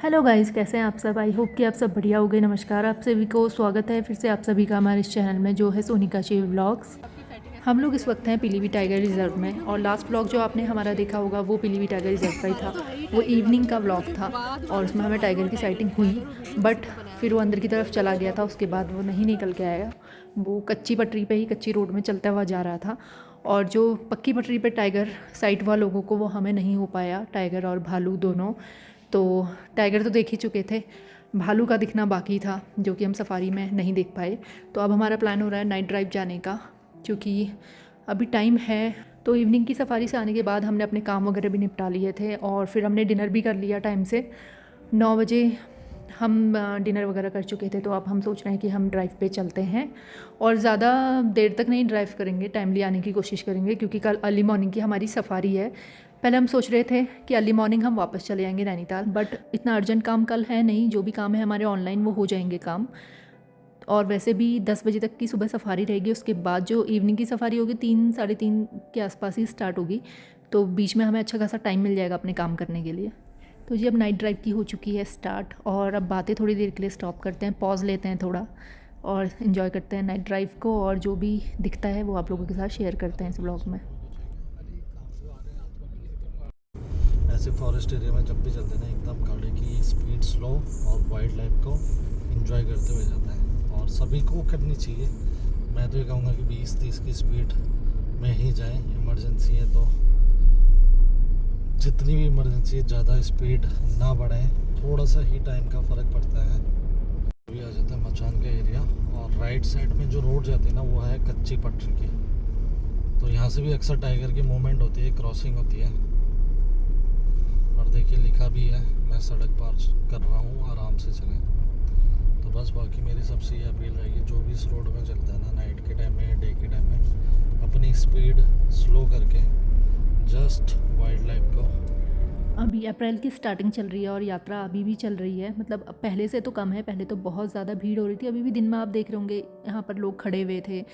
Hello guys, कैसे हैं आप सब। आई होप कि आप सब बढ़िया हो गए। नमस्कार, आप सभी को स्वागत है फिर से आप सभी का हमारे इस चैनल में जो है सोनिका शिव व्लॉग्स। हम लोग इस वक्त हैं पीलीभीत टाइगर रिजर्व में, और लास्ट व्लॉग जो आपने हमारा देखा होगा वो पीलीभीत टाइगर रिजर्व का ही था। वो इवनिंग का व्लॉग था और उसमें हमें टाइगर की साइटिंग हुई, बट फिर वो अंदर की तरफ चला गया था। उसके बाद वो नहीं निकल के आया। वो कच्ची पटरी पे ही, कच्ची रोड में चलता हुआ जा रहा था, और जो पक्की पटरी पे टाइगर साइट हुआ लोगों को, वो हमें नहीं हो पाया, टाइगर और भालू दोनों। तो टाइगर तो देख ही चुके थे, भालू का दिखना बाकी था जो कि हम सफारी में नहीं देख पाए। तो अब हमारा प्लान हो रहा है नाइट ड्राइव जाने का, क्योंकि अभी टाइम है। तो इवनिंग की सफारी से आने के बाद हमने अपने काम वगैरह भी निपटा लिए थे, और फिर हमने डिनर भी कर लिया टाइम से। 9 बजे हम डिनर वगैरह कर चुके थे। तो अब हम सोच रहे हैं कि हम ड्राइव पे चलते हैं, और ज़्यादा देर तक नहीं ड्राइव करेंगे, टाइमली आने की कोशिश करेंगे, क्योंकि कल अर्ली मॉर्निंग की हमारी सफारी है। पहले हम सोच रहे थे कि अर्ली मॉर्निंग हम वापस चले जाएंगे नैनीताल, बट इतना अर्जेंट काम कल है नहीं। जो भी काम है हमारे ऑनलाइन वो हो जाएंगे काम। और वैसे भी 10 बजे तक की सुबह सफारी रहेगी। उसके बाद जो इवनिंग की सफारी होगी 3 साढ़े 3 के आसपास ही स्टार्ट होगी। तो बीच में हमें अच्छा खासा टाइम मिल जाएगा अपने काम करने के लिए। तो जी अब नाइट ड्राइव की हो चुकी है स्टार्ट, और अब बातें थोड़ी देर के लिए स्टॉप करते हैं, पॉज लेते हैं थोड़ा, और इन्जॉय करते हैं नाइट ड्राइव को। और जो भी दिखता है वो आप लोगों के साथ शेयर करते हैं इस ब्लॉग में। ऐसे फॉरेस्ट एरिया में जब भी चलते हैं ना, एकदम गाड़ी की स्पीड स्लो और वाइल्ड लाइफ को एंजॉय करते हुए जाते हैं, और सभी को करनी चाहिए। मैं तो ये कहूँगा कि 20-30 की स्पीड में ही जाएं। इमरजेंसी है तो जितनी भी इमरजेंसी है ज़्यादा स्पीड ना बढ़ाएं, थोड़ा सा ही टाइम का फ़र्क पड़ता है। अभी आ जाता है मचान का एरिया, और राइट साइड में जो रोड जाती है ना वो है कच्ची पटरी की। तो यहाँ से भी अक्सर टाइगर की मूवमेंट होती है, क्रॉसिंग होती है। और देखिए लिखा भी है, मैं सड़क पार कर रहा हूँ, आराम से चलें। तो बस बाकी मेरी सबसे ये अपील रहेगी, जो भी इस रोड में चलता है ना, नाइट के टाइम में, डे के टाइम में, अपनी स्पीड स्लो करके जस्ट वाइल्ड लाइफ को। अभी अप्रैल की स्टार्टिंग चल रही है और यात्रा अभी भी चल रही है। मतलब अब पहले से तो कम है, पहले तो बहुत ज़्यादा भीड़ हो रही थी। अभी भी दिन में आप देख रहे होंगे यहाँ पर लोग खड़े हुए थे,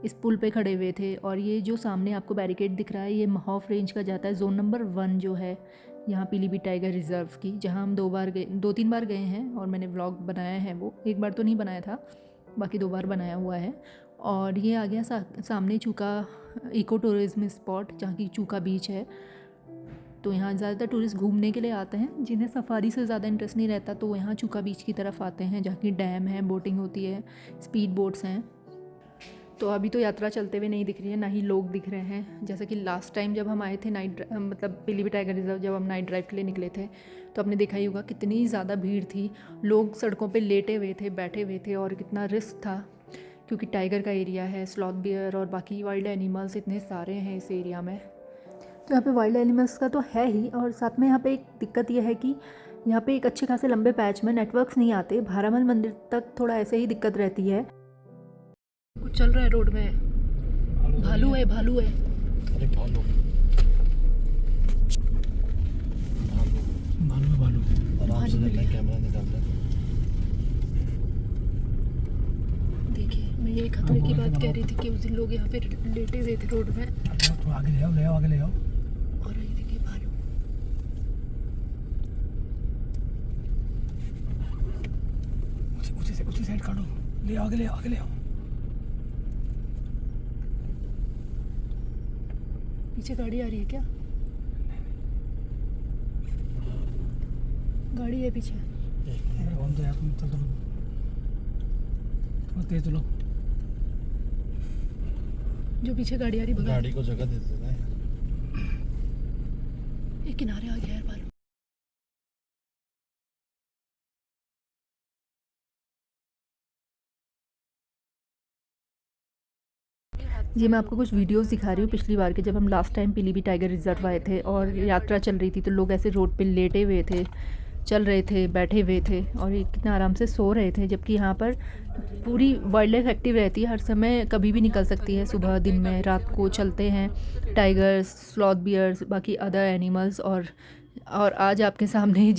इस पुल पे खड़े हुए थे। और ये जो सामने आपको बैरिकेड दिख रहा है, ये महौफ रेंज का जाता है, जोन नंबर 1 जो है यहाँ पीलीभीत टाइगर रिजर्व की, जहाँ हम 2-3 बार गए हैं, और मैंने व्लॉग बनाया है। वो एक बार तो नहीं बनाया था, बाकी 2 बार बनाया हुआ है। और ये आ गया सामने चूका इको टूरिज़्म स्पॉट, जहाँ की चूका बीच है। तो यहाँ ज़्यादातर टूरिस्ट घूमने के लिए आते हैं, जिन्हें सफारी से ज़्यादा इंटरेस्ट नहीं रहता, तो वो यहाँ चूका बीच की तरफ आते हैं, जहाँ की डैम है, बोटिंग होती है, स्पीड बोट्स हैं। तो अभी तो यात्रा चलते हुए नहीं दिख रही है, ना ही लोग दिख रहे हैं। जैसे कि लास्ट टाइम जब हम आए थे मतलब पीलीभीत टाइगर रिजर्व, जब हम नाइट ड्राइव के लिए निकले थे, तो आपने देखा ही होगा कितनी ज़्यादा भीड़ थी। लोग सड़कों पे लेटे हुए थे, बैठे हुए थे, और कितना रिस्क था, क्योंकि टाइगर का एरिया है, स्लॉथ बियर और बाकी वाइल्ड एनिमल्स इतने सारे हैं इस एरिया में। तो यहाँ पे वाइल्ड एनिमल्स का तो है ही, और साथ में यहाँ पे एक दिक्कत यह है कि यहाँ पे एक अच्छे खासे लंबे पैच में नेटवर्क्स नहीं आते। भारामल मंदिर तक थोड़ा ऐसे ही दिक्कत रहती है। कुछ चल रहा है रोड में, भालू है, भालू है। अरे भालू भालू भालू भालू आराम से चलना, कैमरा निकाल रहे। देखिए, मैं ये खतरे की बात कह रही थी कि उस दिन लोग यहाँ पे लेटे हुए थे रोड में। तो आगे ले आओ, ले आओ, आगे ले आओ। और ये देखिए भालू, उसी साइड काटो, ले आओ, आगे ले आओ, आगे ले आओ। पीछे गाड़ी आ रही है क्या? गाड़ी है पीछे। कौन तो यार, तुम चल चलो, थोड़ा तेज चलो। जो पीछे गाड़ी आ रही, भगा। गाड़ी को जगह दे देना है। एक किनारे आ गया यार भालू। जी मैं आपको कुछ वीडियोस दिखा रही हूँ पिछली बार के, जब हम last time Pilibhit tiger reserve आए थे और यात्रा चल रही थी। तो लोग ऐसे रोड पे लेटे हुए थे, चल रहे थे, बैठे हुए थे, और ये कितना आराम से सो रहे थे। जबकि यहाँ पर पूरी वाइल्ड लाइफ एक्टिव रहती है, हर समय कभी भी निकल सकती है, सुबह, दिन में, रात को चलते हैं टाइगर्स, स्लॉथ बियर्स, बाकी अदर एनिमल्स। और आज आपके सामने ही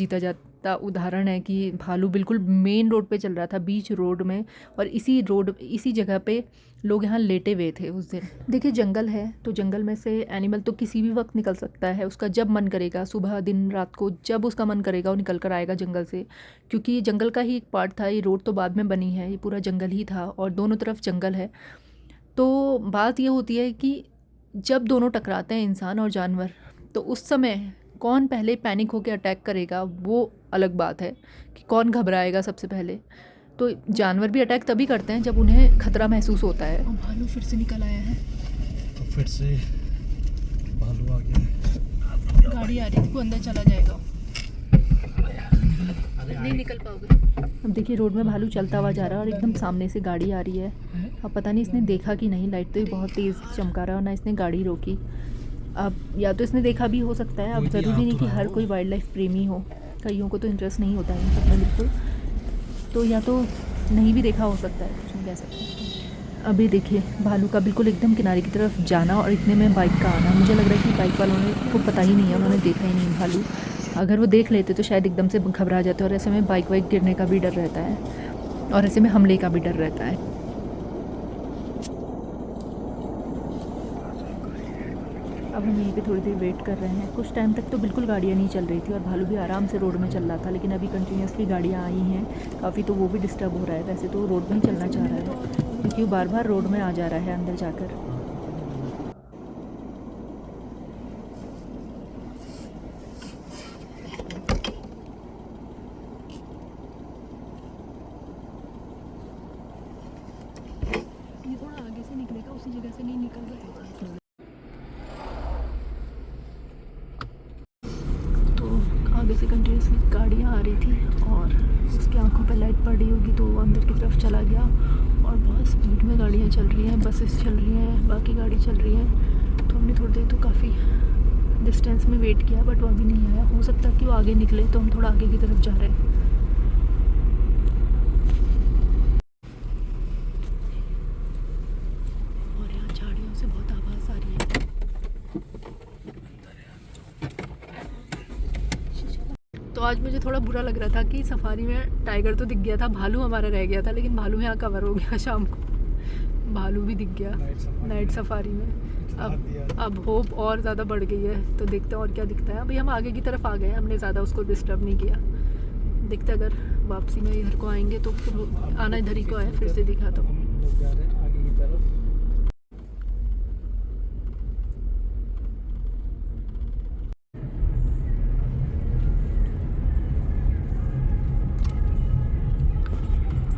इसका उदाहरण है कि भालू बिल्कुल मेन रोड पे चल रहा था, बीच रोड में, और इसी जगह पे लोग यहाँ लेटे हुए थे उस दिन। देखिए जंगल है तो जंगल में से एनिमल तो किसी भी वक्त निकल सकता है, उसका जब मन करेगा, सुबह दिन रात को जब उसका मन करेगा वो निकल कर आएगा जंगल से, क्योंकि ये जंगल का ही एक पार्ट था। ये रोड तो बाद में बनी है, ये पूरा जंगल ही था और दोनों तरफ जंगल है। तो बात ये होती है कि जब दोनों टकराते हैं इंसान और जानवर, तो उस समय कौन पहले पैनिक होकर अटैक करेगा वो अलग बात है, कि कौन घबराएगा सबसे पहले। तो जानवर भी अटैक तभी करते हैं जब उन्हें खतरा महसूस होता है। और भालू फिर से निकल आया है, तो फिर से भालू आ गया है। गाड़ी आ रही है, वो अंदर चला जाएगा, नहीं निकल पाओगे। अब देखिए रोड में भालू चलता हुआ जा रहा है और एकदम सामने से गाड़ी आ रही है। अब पता नहीं इसने देखा कि नहीं, लाइट तो ये बहुत तेज़ चमका रहा है और ना इसने गाड़ी रोकी। अब या तो इसने देखा भी हो सकता है, अब ज़रूरी नहीं कि हर कोई वाइल्ड लाइफ प्रेमी हो, कईयों को तो इंटरेस्ट नहीं होता है इन सब में बिल्कुल, तो या तो नहीं भी देखा हो सकता है, कुछ नहीं कह सकते। अभी देखिए भालू का बिल्कुल एकदम किनारे की तरफ जाना और इतने में बाइक का आना। मुझे लग रहा है कि बाइक वालों को पता ही नहीं है, उन्होंने देखा ही नहीं भालू। अगर वो देख लेते तो शायद एकदम से घबरा जाते, और ऐसे में बाइक वाइक गिरने का भी डर रहता है और ऐसे में हमले का भी डर रहता है। अब हम यहीं पे थोड़ी देर वेट कर रहे हैं। कुछ टाइम तक तो बिल्कुल गाड़ियाँ नहीं चल रही थी और भालू भी आराम से रोड में चल रहा था, लेकिन अभी कंटिन्यूसली गाड़ियाँ आई हैं काफ़ी, तो वो भी डिस्टर्ब हो रहा है। वैसे तो रोड में ही चलना चाह रहा है, क्योंकि वो बार बार रोड में आ जा रहा है अंदर जाकर। ये थोड़ा आगे से निकलेगा, उसी जगह से नहीं निकल रहा है। आगे से कंटिन्यूसली गाड़ियाँ आ रही थी और उसकी आंखों पे लाइट पड़ रही होगी, तो वो अंदर की तरफ चला गया और बहुत स्पीड में गाड़ियाँ चल रही हैं, बसेस चल रही हैं, बाकी गाड़ी चल रही हैं। तो हमने थोड़ी देर तो काफ़ी डिस्टेंस में वेट किया, बट वो अभी नहीं आया। हो सकता है कि वो आगे निकले, तो हम थोड़ा आगे की तरफ जा रहे हैं। और यहाँ झाड़ियों से बहुत आवाज़ आ रही है। तो आज मुझे थोड़ा बुरा लग रहा था कि सफारी में टाइगर तो दिख गया था, भालू हमारा रह गया था, लेकिन भालू यहाँ कवर हो गया शाम को, भालू भी दिख गया नाइट सफारी में। अब होप और ज़्यादा बढ़ गई है, तो देखते हैं और क्या दिखता है। अभी हम आगे की तरफ आ गए हैं, हमने ज़्यादा उसको डिस्टर्ब नहीं किया। देखते अगर वापसी में इधर को आएंगे तो फिर आना इधर ही को आए, फिर से दिखा तो।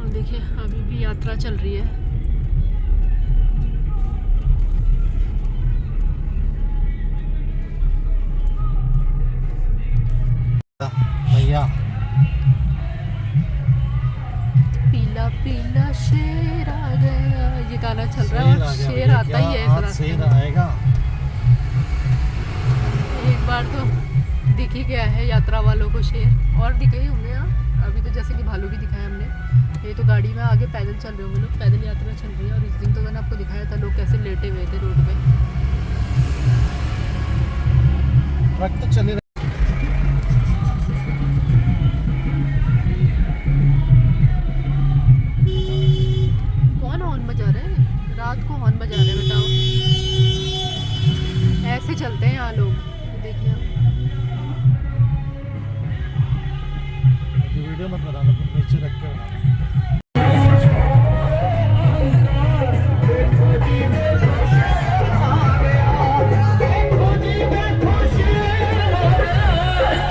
देखिए अभी भी यात्रा चल रही है। भैया पीला पीला शेर आ गया, ये गाना चल रहा है और शेर आता ही है इस रास्ते शेर में। आएगा। एक बार तो दिख ही गया है यात्रा वालों को शेर, और दिखे ही होंगे। यहाँ अभी तो जैसे कि भालू भी दिखाया हमने। ये तो गाड़ी में आगे पैदल चल रहे होंगे लोग, पैदल यात्रा चल रही है। और उस दिन तो मैंने आपको दिखाया था लोग कैसे लेटे हुए थे रोड पे। ट्रक तो चले कौन हॉर्न बजा रहे हैं? रात को हॉर्न बजा रहे हैं, बताओ। ऐसे चलते हैं यहाँ लोग, देखिए। वीडियो मत बनाना, नीचे रख के बनाना।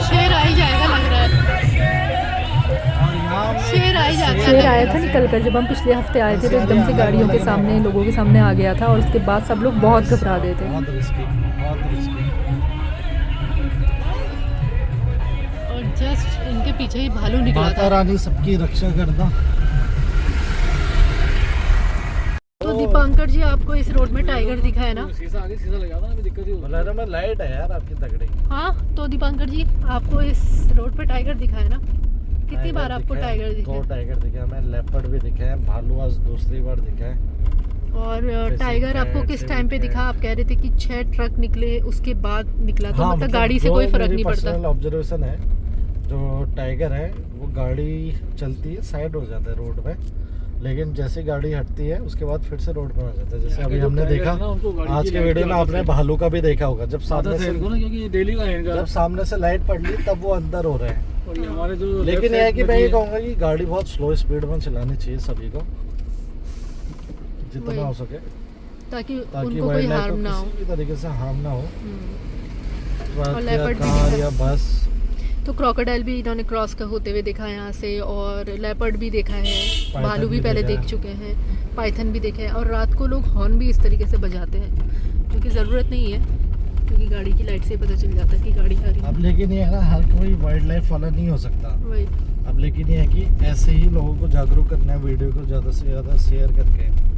शेर आ ही जाएगा लग रहा है, शेर आ ही जाता है। शेर आया था निकल कर, जब हम पिछले हफ्ते आए थे तो एकदम से गाड़ियों के सामने, लोगों के सामने आ गया था और उसके बाद सब लोग बहुत घबरा गए थे। बहुत रिस्की, बहुत रिस्की। और जस्ट इनके पीछे ही भालू निकला माता था। रानी सबकी रक्षा करना। तो दीपांकर जी, आपको इस रोड में टाइगर दिखा है ना? शीशा आगे शीशा लगा था, अभी दिक्कत ही बोला ना, मैं लाइट है यार आपकी तगड़ी। हाँ, तो दीपांकर जी आपको इस रोड पे टाइगर दिखा है ना? कितनी बार आपको टाइगर दिखा दो है? टाइगर दिखे हैं, मैं लेपर्ड भी दिखे हैं, भालू आज दूसरी बार दिखा है। और टाइगर आपको किस टाइम पे दिखा? आप कह रहे थे कि 6 ट्रक निकले उसके बाद निकला, तो मतलब गाड़ी से कोई फर्क नहीं पड़ता। ऑब्जर्वेशन है, जो टाइगर है वो गाड़ी चलती है साइड हो जाता है रोड पे, लेकिन जैसे गाड़ी हटती है उसके बाद फिर से रोड पे आ जाता है। जैसे अभी हमने देखा आज के वीडियो में आपने भालू का भी देखा होगा, जब सामने से क्योंकि डेली का है इनका। जब सामने से लाइट पड़ ली तब वो अंदर हो रहे हैं। और ये हमारे जो लेकिन यह है कि मैं ये कहूँगा कि गाड़ी बहुत स्लो स्पीड में चलानी चाहिए सभी को, जितना वही। हो सके, ताकि ताकि उनको कोई वाइल्ड लाइफ हार्म को ना हो। किसी भी तरीके से हार्म ना हो। और ट्रक या leopard भी कार दिखा। या बस। तो क्रोकोडाइल भी इन्होंने क्रॉस का होते हुए देखा है यहाँ से, और लेपर्ड भी देखा है, पाइथन भालू भी भी पहले देखा देख है। चुके हैं, पाइथन भी देखे हैं। और रात को लोग हॉर्न भी इस तरीके से बजाते हैं, जो कि ज़रूरत नहीं है, क्योंकि गाड़ी की लाइट से ही पता चल जाता है कि गाड़ी आ रही अब है। लेकिन ये है ना, हर कोई वाइल्ड लाइफ वाला नहीं हो सकता। वही। अब लेकिन ये है कि ऐसे ही लोगों को जागरूक करना है, वीडियो को ज़्यादा से ज़्यादा शेयर करके।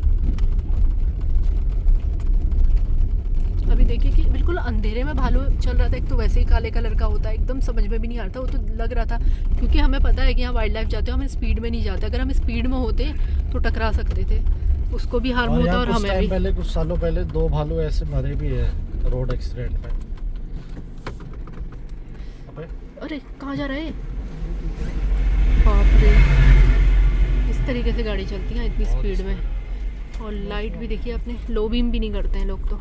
अभी देखिए कि बिल्कुल अंधेरे में भालू चल रहा था। एक तो वैसे ही काले कलर का होता है, एकदम समझ में भी नहीं आता। वो तो लग रहा था, क्योंकि हमें पता है कि यहाँ वाइल्ड लाइफ जाते हो, हम स्पीड में नहीं जाते। अगर हम स्पीड में होते तो टकरा सकते थे, उसको भी हार्म होता यहाँ और कुछ हमें टाइम भी। पहले, कुछ सालों पहले 2 भालू ऐसे मरे भी है रोड एक्सीडेंट में। अबे अरे कहाँ जा रहे हैं? बाप रे, इस तरीके से गाड़ी चलती है इतनी बहुत स्पीड में। और लाइट भी देखिए आपने, लो बीम भी नहीं करते हैं लोग। तो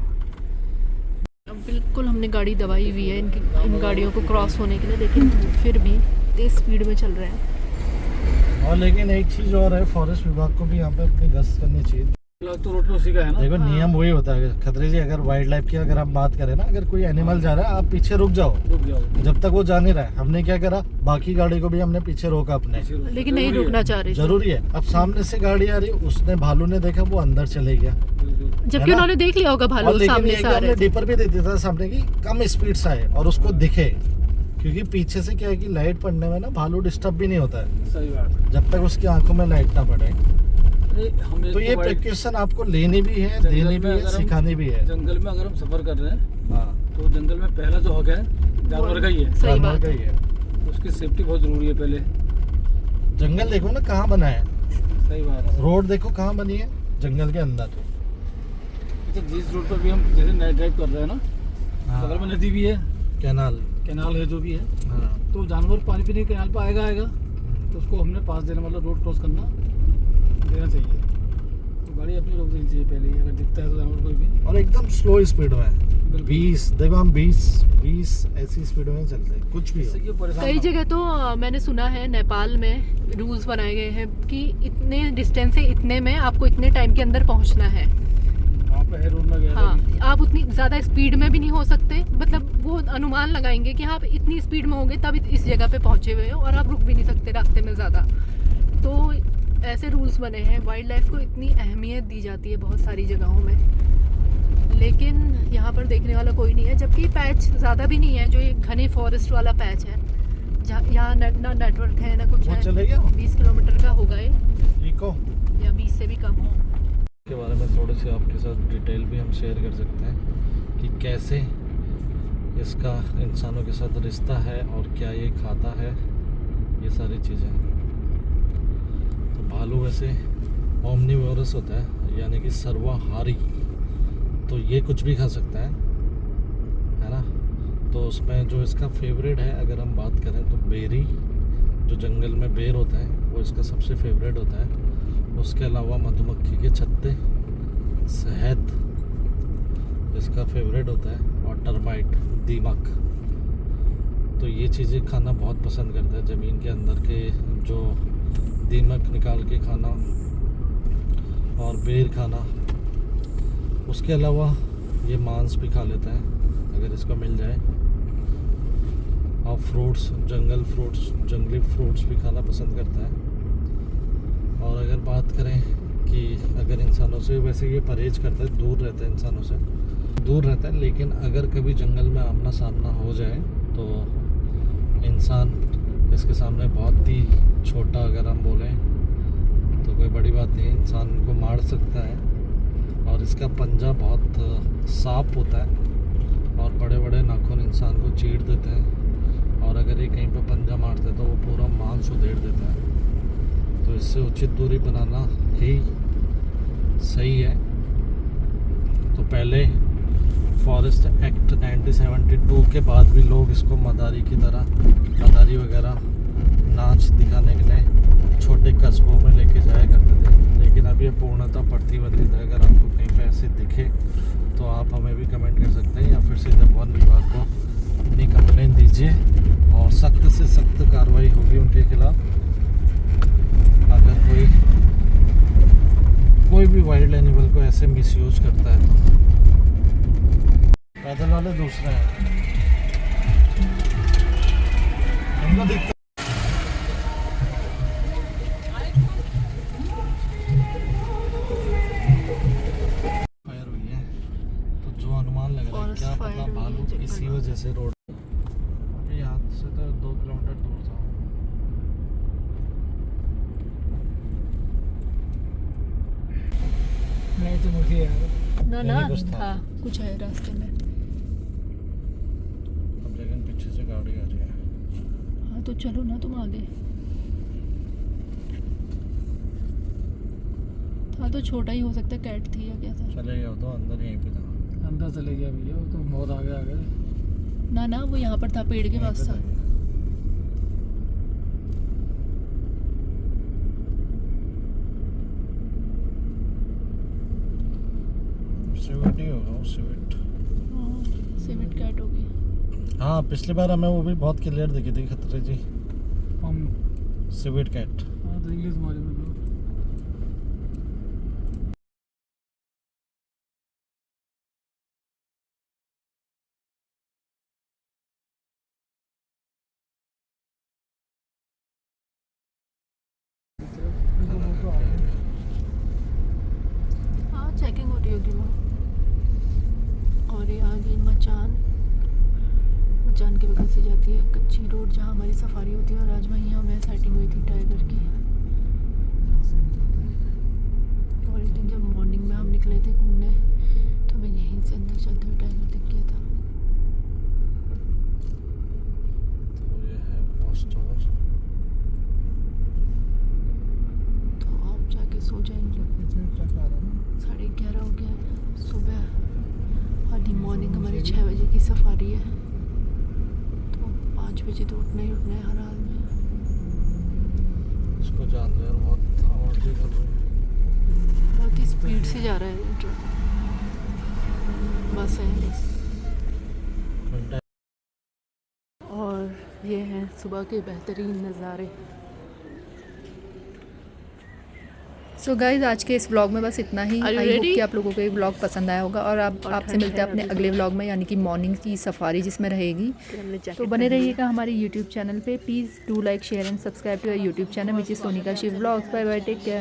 अब बिल्कुल हमने गाड़ी दबाई हुई है इन गाड़ियों को क्रॉस होने के लिए, लेकिन फिर भी तेज स्पीड में चल रहे हैं। और लेकिन एक चीज़ और है, फॉरेस्ट विभाग को भी यहाँ पे अपनी गश्त करनी चाहिए। तो रोड पे उसी का है ना। देखो नियम वही होता है खतरे जी, अगर वाइल्ड लाइफ की अगर हम बात करें ना, अगर कोई एनिमल जा रहा है आप पीछे रुक जाओ, रुक जाओ। जब तक वो जा नहीं रहा है। हमने क्या करा, बाकी गाड़ी को भी हमने पीछे रोका अपने, लेकिन नहीं रुकना चाह रहे थे। जरूरी है। अब सामने से गाड़ी आ रही, उसने भालू ने देखा, वो अंदर चले गया, जबकि है ना? उन्होंने देख लिया होगा और भालू लेकिन सामने ये से कि आ हमने रहे थे। डिपर भी दे दिया था सामने की, कम स्पीड से आए और उसको दिखे, क्योंकि पीछे से क्या है कि लाइट पड़ने में ना भालू डिस्टर्ब भी नहीं होता है, सही बात। जब तक उसकी आंखों में लाइट ना पड़े। हम तो ये प्रिकॉशन आपको लेनी भी है, देनी भी है, सिखानी भी है। जंगल में अगर हम सफर कर रहे हैं हाँ, तो जंगल में पहला जो हक है जानवर का ही है। सही जानवर बात का ही है। उसकी सेफ्टी बहुत जरूरी है पहले। जंगल देखो ना कहाँ बना है, सही बात है। रोड देखो कहाँ बनी है, जंगल के अंदर। तो जिस रोड पर भी हम जैसे नाइट ड्राइव कर रहे हैं ना, बगल में नदी भी है, कैनाल है जो भी है, हाँ। तो जानवर पानी पीने कैनाल पर आएगा तो उसको हमने पास देना, मतलब रोड क्रॉस करना देना चाहिए। तो गाड़ी अपनी रोक देनी चाहिए पहले ही, अगर दिखता है तो जानवर कोई भी। और एकदम स्लो स्पीड में बिल्कुल। 20, देखो हम 20 ऐसी स्पीड में चलते हैं, कुछ भी इससे हो। क्यों परेशान कई ना हो। जगह तो मैंने सुना है नेपाल में रूल्स बनाए गए हैं कि इतने डिस्टेंस से इतने में आपको इतने टाइम के अंदर पहुंचना है। वहाँ पे है रोड में गया हाँ, आप उतनी ज़्यादा स्पीड में भी नहीं हो सकते, मतलब वो अनुमान लगाएंगे कि आप इतनी स्पीड में होंगे तब इस जगह पे पहुंचे हुए हो, और आप रुक भी नहीं सकते रास्ते में ज़्यादा। तो ऐसे रूल्स बने हैं। वाइल्ड लाइफ को इतनी अहमियत दी जाती है बहुत सारी जगहों में, लेकिन यहाँ पर देखने वाला कोई नहीं है। जबकि पैच ज़्यादा भी नहीं है, जो ये घने फॉरेस्ट वाला पैच है, जहाँ यहाँ ना नेटवर्क है ना कुछ वो है। चले गया 20 किलोमीटर का होगा ये, इको या 20 से भी कम हो। के बारे में थोड़े से आपके साथ डिटेल भी हम शेयर कर सकते हैं कि कैसे इसका इंसानों के साथ रिश्ता है और क्या ये खाता है, ये सारी चीज़ें। तो भालू वैसे ओमनिवोरस होता है, यानी कि सर्वाहारी, तो ये कुछ भी खा सकता है ना। तो उसमें जो इसका फेवरेट है, अगर हम बात करें तो बेरी, जो जंगल में बेर होता है वो इसका सबसे फेवरेट होता है। उसके अलावा मधुमक्खी के छत्ते, शहद इसका फेवरेट होता है, और टर्माइट, दीमक। तो ये चीज़ें खाना बहुत पसंद करता है, ज़मीन के अंदर के जो दीमक निकाल के खाना और बेर खाना। उसके अलावा ये मांस भी खा लेता है अगर इसको मिल जाए, और फ्रूट्स, जंगली फ्रूट्स भी खाना पसंद करता है। और अगर बात करें कि अगर इंसानों से, वैसे ये परहेज करता है, दूर रहता है, इंसानों से दूर रहता है, लेकिन अगर कभी जंगल में आमना सामना हो जाए तो इंसान इसके सामने बहुत ही छोटा, अगर हम बोलें तो कोई बड़ी बात नहीं, इंसान को मार सकता है। और इसका पंजा बहुत साफ होता है और बड़े बड़े नाखून इंसान को चीर देते हैं, और अगर ये कहीं पर पंजा मारते तो वो पूरा मांस उधेड़ देता है। तो इससे उचित दूरी बनाना ही सही है। तो पहले फॉरेस्ट एक्ट 1972 के बाद भी लोग इसको मदारी की तरह, मदारी वगैरह नाच दिखाने के लिए छोटे कस्बों में लेके जाया करते थे। लेकिन अब ये पूर्णतः प्रतिबंधित है। अगर आपको कहीं पे ऐसे दिखे तो आप हमें भी कमेंट कर सकते हैं या फिर सीधे वन विभाग को अपनी कंप्लेन दीजिए और सख्त से सख्त कार्रवाई होगी उनके खिलाफ। अगर कोई भी वाइल्ड एनिमल को ऐसे मिसयूज करता है तो। पैदल वाले दूसरे हैं, हमको दिखता फायर हुई है तो जो अनुमान लग रहा है Forest क्या fire पता हुई है भालू जंगल इसी में। वजह से रोड अभी यहाँ से तो 2 किलोमीटर दूर था। नहीं तो मुझे यार ना नहीं, ना कुछ था। हाँ कुछ है रास्ते में। अब लेकिन पीछे से गाड़ी आ रही है। हाँ तो चलो ना तुम आगे। था तो छोटा ही हो सकता है, कैट थी या क्या था। चले गया तो अंदर यहीं पे था। अंदर चले गया भैया, वो तो बहुत आगे आ गए। ना ना वो यहाँ पर था, पेड़ के यहीं पास पे था। था। सिविट ही होगा, वो सिविट। हाँ सिविट कैट होगी। हाँ पिछली बार हमें वो भी बहुत क्लियर दिखी थी खतरे जी, हम सिविट कैट। हाँ तो इंग्लिश मारे में हाँ चेकिंग हो रही होगी वहाँ। और ये आगे मचान, मचान के बगल से जाती है कच्ची रोड जहाँ हमारी सफारी होती है। और आज वहीं हमें साइटिंग हुई थी टाइगर की। और एक दिन जब मॉर्निंग में हम निकले थे घूमने तो हमें यहीं से अंदर चलते हुए टाइगर दिख गया था। तो ये है वॉच टावर। तो आप जाके सो जाएंगे। 11:30 हो गया है सुबह। अर्ली मॉर्निंग हमारी 6 बजे की सफारी है, तो 5 बजे तो उठना ही उठना है हर हाल में। इसको जानवर बहुत आवाज़ कर रहे हैं। बहुत ही स्पीड से जा रहा है ट्रक। बस है बस। घंटा और ये हैं सुबह के बेहतरीन नज़ारे। सो गाइज आज के इस व्लॉग में बस इतना ही। Are you I hope ready? कि आप लोगों को ये व्लॉग पसंद आया होगा और आप और आपसे ठंड मिलते हैं है अपने अभी अगले तो। व्लॉग में, यानी कि मॉर्निंग की सफारी जिसमें रहेगी। हमने तो जैकेट बने पहनी है। रहिएगा हमारे यूट्यूब चैनल पे। Please do like share and subscribe to our YouTube channel which is Sonika Shiv vlogs. Bye bye, take care.